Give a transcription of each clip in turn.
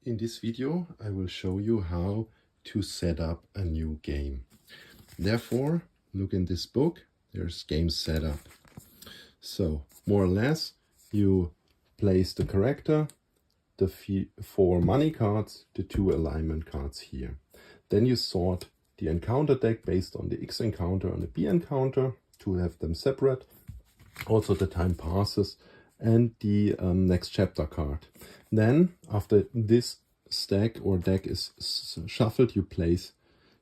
In this video, I will show you how to set up a new game. Therefore, look in this book, there's game setup. So, more or less, you place the character, the 4 money cards, the 2 alignment cards here. Then you sort the encounter deck based on the X encounter and the B encounter to have them separate. Also the time passes and the next chapter card. Then after this stack or deck is shuffled, you place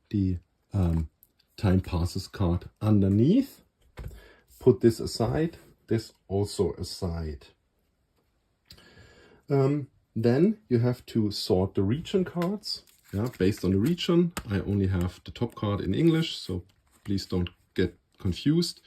the time passes card underneath. Put this aside, this also aside. Then you have to sort the region cards. Based on the region, I only have the top card in English, so please don't get confused.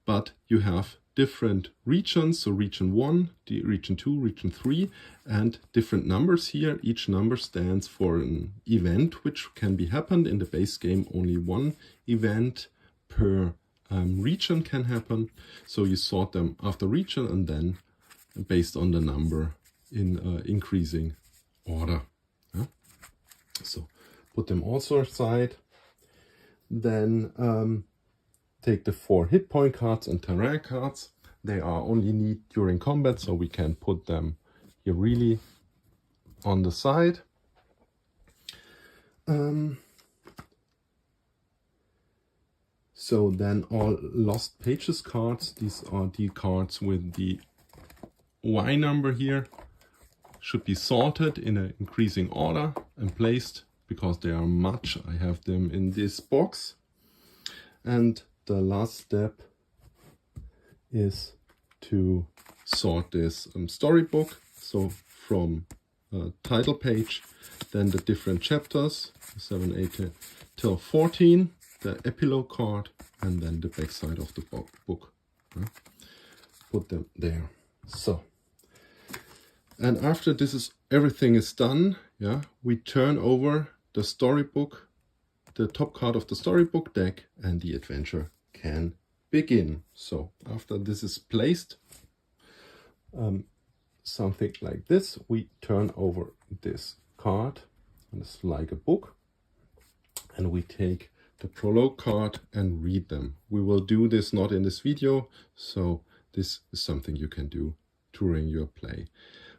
But you have different regions, so region 1, the region 2, region 3, and different numbers here. Each number stands for an event which can be happened. In the base game, only one event per region can happen. So you sort them after region and then based on the number in increasing order. So put them also aside. Then take the 4 hit point cards and terrain cards. They are only needed during combat, so we can put them here really on the side. So then all lost pages cards, these are the cards with the Y number here, should be sorted in an increasing order and placed, because they are much, I have them in this box. And the last step is to sort this storybook. So from title page, then the different chapters, 7, 8 till 14, the epilogue card, and then the back side of the book. Put them there. So, and after everything is done, we turn over the storybook, the top card of the storybook deck, and the adventure can begin. So after this is placed, something like this, we turn over this card, and it's like a book, and we take the prologue card and read them. We will do this not in this video, so this is something you can do during your play.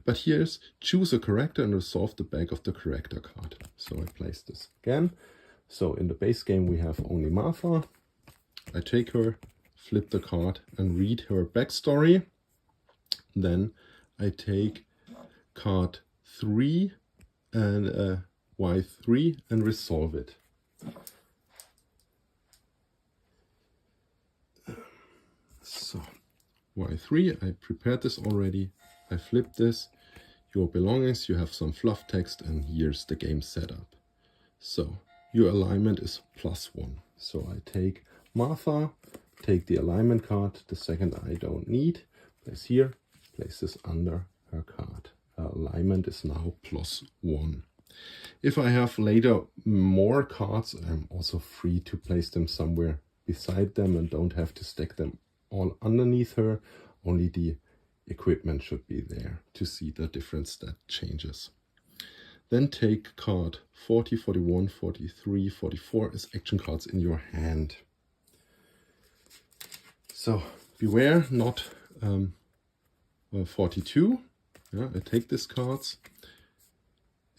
But here's choose a character and resolve the back of the character card. So I place this again. So in the base game we have only Martha. I take her, flip the card and read her backstory. Then I take card 3 and Y3 and resolve it. So Y3, I prepared this already. I flip this, your belongings, you have some fluff text, and here's the game setup. So your alignment is +1. So I take Martha, take the alignment card, the second I don't need, place here, place this under her card. Her alignment is now +1. If I have later more cards, I'm also free to place them somewhere beside them and don't have to stack them all underneath her. Only the equipment should be there to see the different stat changes. Then take card 40, 41, 43, 44 as action cards in your hand. So beware, not 42. I take these cards,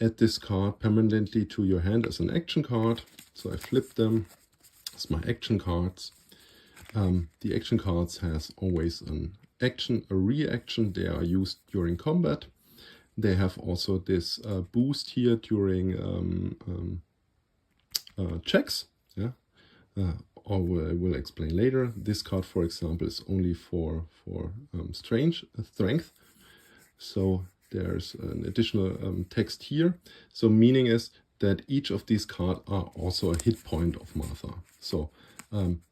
add this card permanently to your hand as an action card. So I flip them as my action cards. The action cards has always an action, a reaction. They are used during combat. They have also this boost here during checks. Or I will explain later. This card, for example, is only for strength. So there's an additional text here. So meaning is that each of these cards are also a hit point of Martha. So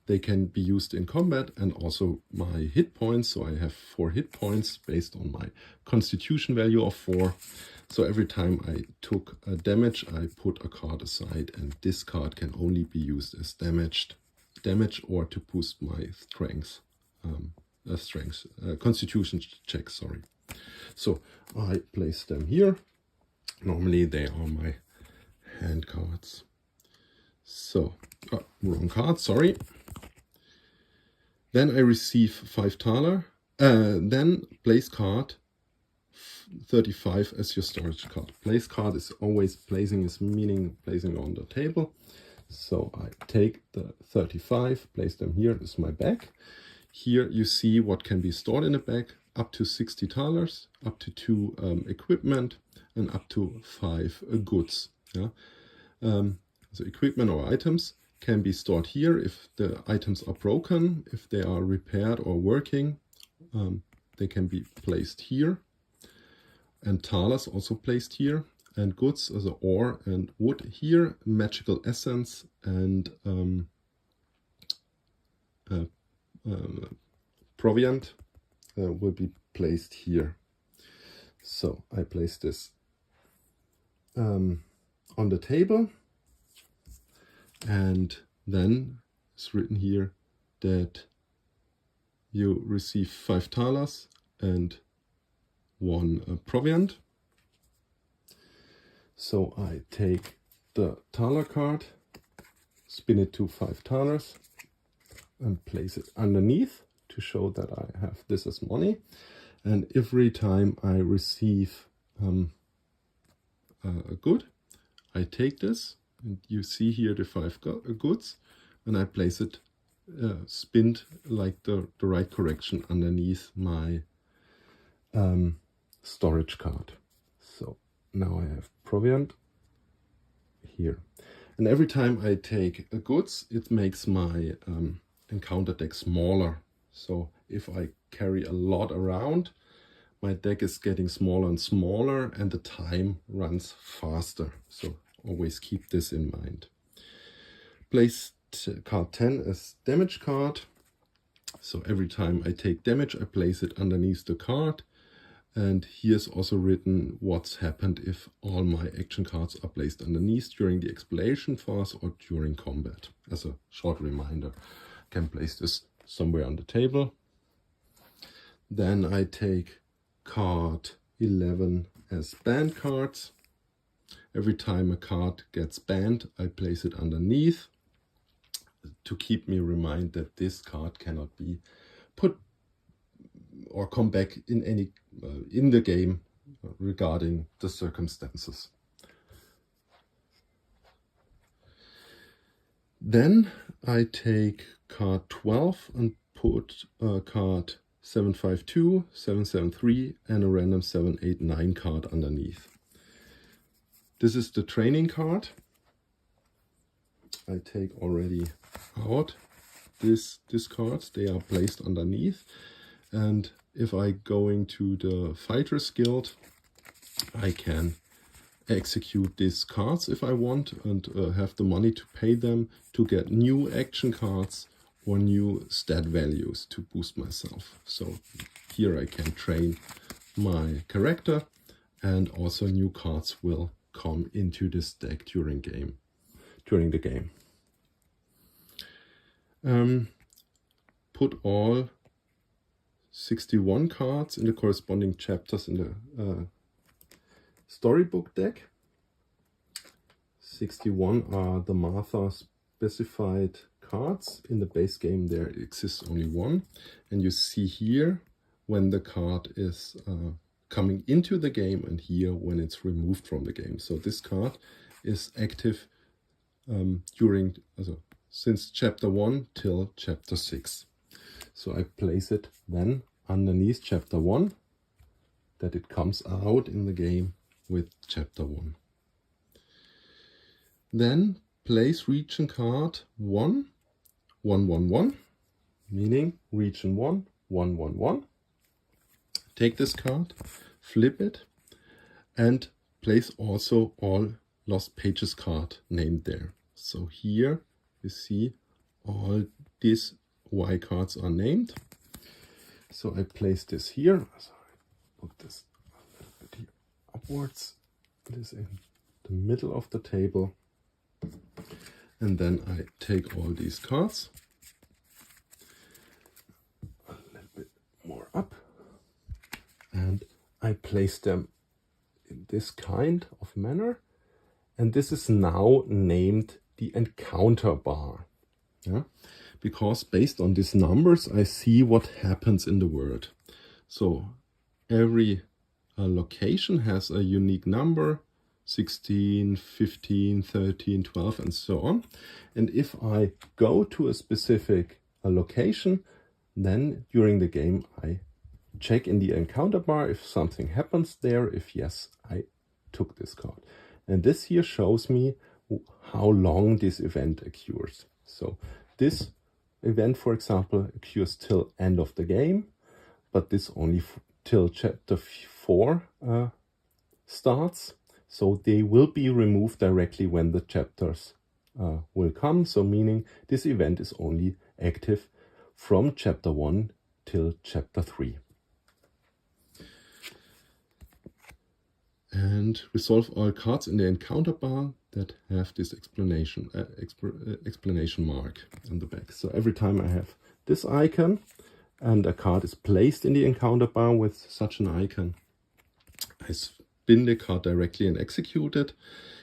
they can be used in combat, and also my hit points. So I have 4 hit points based on my constitution value of 4. So every time I took a damage, I put a card aside, and this card can only be used as damage or to boost my constitution check, sorry. So I place them here. Normally they are my hand cards. So, wrong card, sorry. Then I receive 5 thaler. Then place card 35 as your storage card. Place card is always placing, is meaning placing on the table. So I take the 35, place them here. This is my bag. Here you see what can be stored in a bag. Up to 60 thalers, up to 2 equipment, and up to 5 goods. Yeah? So equipment or items can be stored here if the items are broken, if they are repaired or working. They can be placed here. And thalers also placed here. And goods, also ore and wood here. Magical essence and proviant will be placed here. So I place this on the table, and then it's written here that you receive 5 thalers and 1 proviant. So I take the thaler card, spin it to 5 thalers, and place it underneath to show that I have this as money. And every time I receive a good, I take this, and you see here the 5 goods, and I place it spinned like the right correction underneath my storage card. So now I have proviant here. And every time I take a goods, it makes my encounter deck smaller. So if I carry a lot around, my deck is getting smaller and smaller, and the time runs faster. So always keep this in mind. Place card 10 as damage card. So every time I take damage, I place it underneath the card. And here's also written what's happened if all my action cards are placed underneath during the exploration phase or during combat. As a short reminder, I can place this somewhere on the table. Then I take card 11 as banned cards. Every time a card gets banned, I place it underneath to keep me remind that this card cannot be put or come back in any in the game regarding the circumstances. Then I take card 12 and put card 752, 773 and a random 789 card underneath. This is the training card. I take already out these cards. They are placed underneath. And if I go into the Fighters Guild, I can execute these cards if I want and have the money to pay them to get new action cards or new stat values to boost myself. So here I can train my character, and also new cards will come into this deck during the game. Put all 61 cards in the corresponding chapters in the storybook deck. 61 are the Martha specified cards. In the base game there exists only 1, and you see here when the card is coming into the game, and here when it's removed from the game. So this card is active since chapter 1 till chapter 6. So I place it then underneath chapter 1, that it comes out in the game with chapter 1. Then place region card 1, 1, 1, 1, meaning region 1, 1, 1, 1. Take this card, flip it, and place also all Lost Pages card named there. So here you see all these Y cards are named. So I place this here. So I put this a little bit here upwards. This in the middle of the table. And then I take all these cards a little bit more up, and I place them in this kind of manner. And this is now named the encounter bar. Yeah? Because based on these numbers, I see what happens in the world. So every location has a unique number, 16, 15, 13, 12, and so on. And if I go to a specific location, then during the game I check in the encounter bar if something happens there. If yes, I took this card. And this here shows me how long this event occurs. So this event, for example, occurs till end of the game, but this only till chapter 4 starts. So they will be removed directly when the chapters will come. So meaning this event is only active from chapter 1 till chapter 3. And resolve all cards in the encounter bar that have this explanation mark on the back. So every time I have this icon and a card is placed in the encounter bar with such an icon, I spin the card directly and execute it.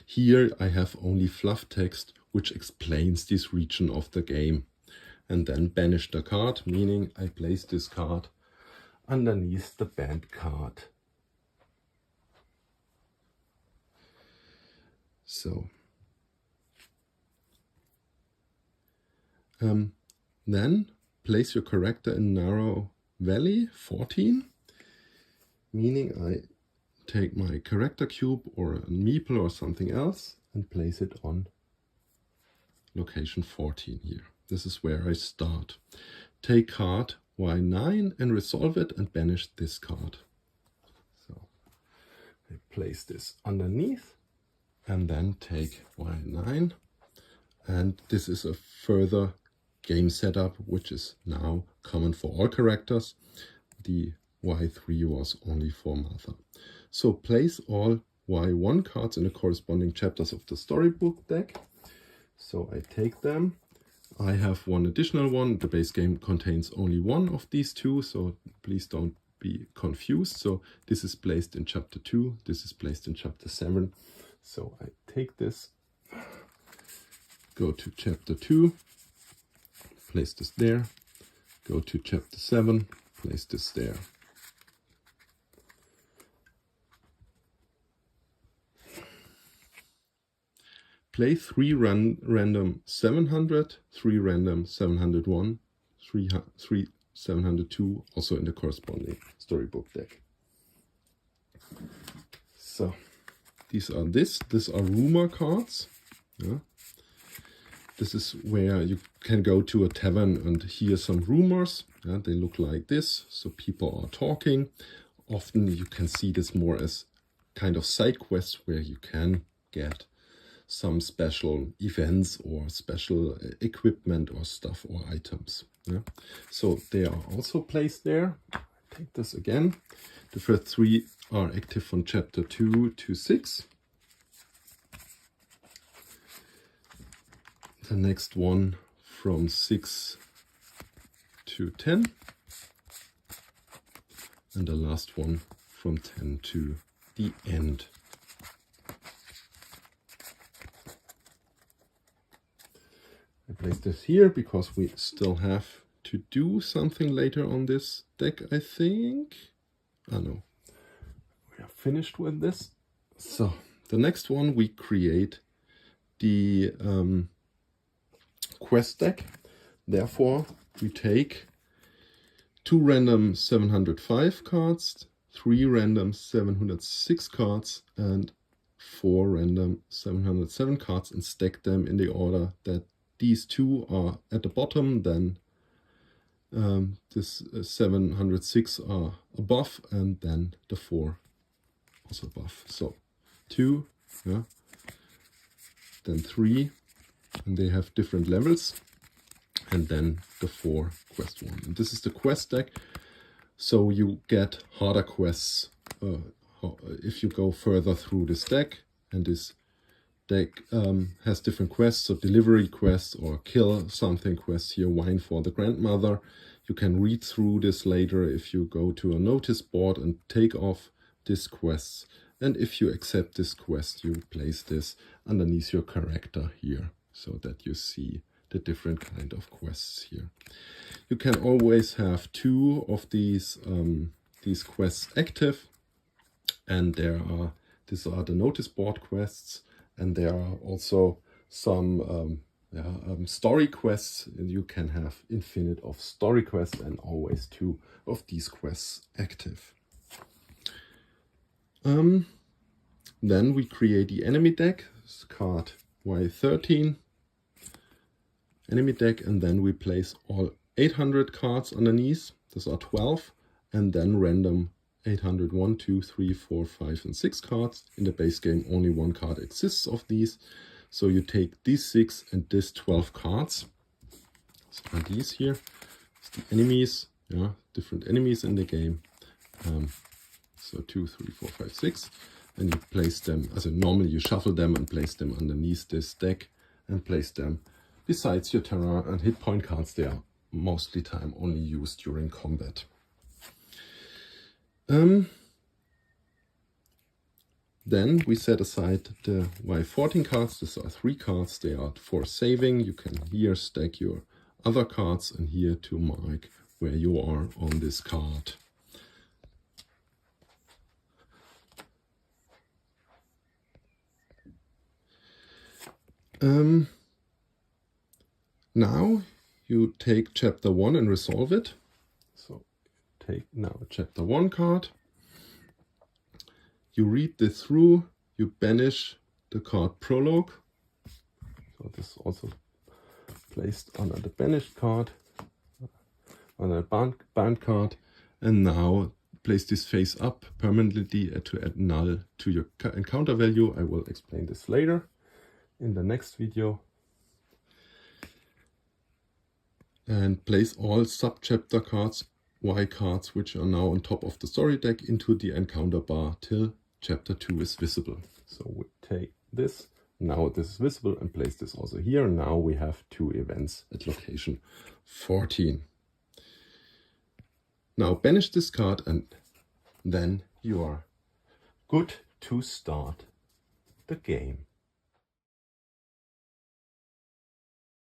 Here I have only fluff text which explains this region of the game. And then banish the card, meaning I place this card underneath the banned card. So then place your character in narrow valley 14, meaning I take my character cube or a meeple or something else and place it on location 14 here. This is where I start. Take card Y9 and resolve it and banish this card. So I place this underneath and then take Y9. And this is a further game setup, which is now common for all characters. The Y3 was only for Martha. So place all Y1 cards in the corresponding chapters of the storybook deck. So I take them. I have one additional one. The base game contains only one of these two, so please don't be confused. So this is placed in chapter 2, this is placed in chapter 7. So I take this, go to chapter 2, place this there, go to chapter 7, place this there. Play 3 random 700, 3 random 701, 3 702, also in the corresponding storybook deck. So these are rumor cards. Yeah. This is where you can go to a tavern and hear some rumors. Yeah, they look like this, so people are talking. Often you can see this more as kind of side quests where you can get some special events or special equipment or stuff or items. Yeah. So they are also placed there. I take this again. The first 3 are active from chapter 2 to 6. The next one from 6 to 10. And the last one from 10 to the end. I place this here because we still have to do something later on this deck, I think. Oh no, we are finished with this. So the next one, we create the quest deck. Therefore, we take 2 random 705 cards, 3 random 706 cards, and 4 random 707 cards and stack them in the order that these 2 are at the bottom, then this 706 are above, and then the 4 also above. So 2, yeah, then 3, and they have different levels, and then the 4 quest 1. And this is the quest deck, so you get harder quests if you go further through this deck, and this deck has different quests, so delivery quests or kill something quests here, wine for the grandmother. You can read through this later if you go to a notice board and take off these quests. And if you accept this quest, you place this underneath your character here, so that you see the different kind of quests here. You can always have 2 of these quests active, and these are the notice board quests, and there are also some story quests. You can have infinite of story quests and always 2 of these quests active. Then we create the enemy deck, card Y13 enemy deck, and then we place all 800 cards underneath. Those are 12, and then random 800, 1, 2, 3, 4, 5, and 6 cards. In the base game, only 1 card exists of these. So you take these 6 and these 12 cards. So are these here. It's the enemies, different enemies in the game. So 2, 3, 4, 5, 6. And you place them, as normally you shuffle them and place them underneath this deck and place them besides your terror and hit point cards. They are mostly time only used during combat. Then we set aside the Y14 cards. These are 3 cards. They are for saving. You can here stack your other cards and here to mark where you are on this card. Now you take chapter 1 and resolve it. So take now chapter 1 card. You read this through, you banish the card prologue. So this is also placed on the banished card, on a bound card, and now place this face up permanently to add null to your encounter value. I will explain this later in the next video. And place all subchapter cards, Y cards, which are now on top of the story deck, into the encounter bar till chapter 2 is visible. So we take this, now this is visible, and place this also here. Now we have 2 events at location 14. Now banish this card, and then you are good to start the game.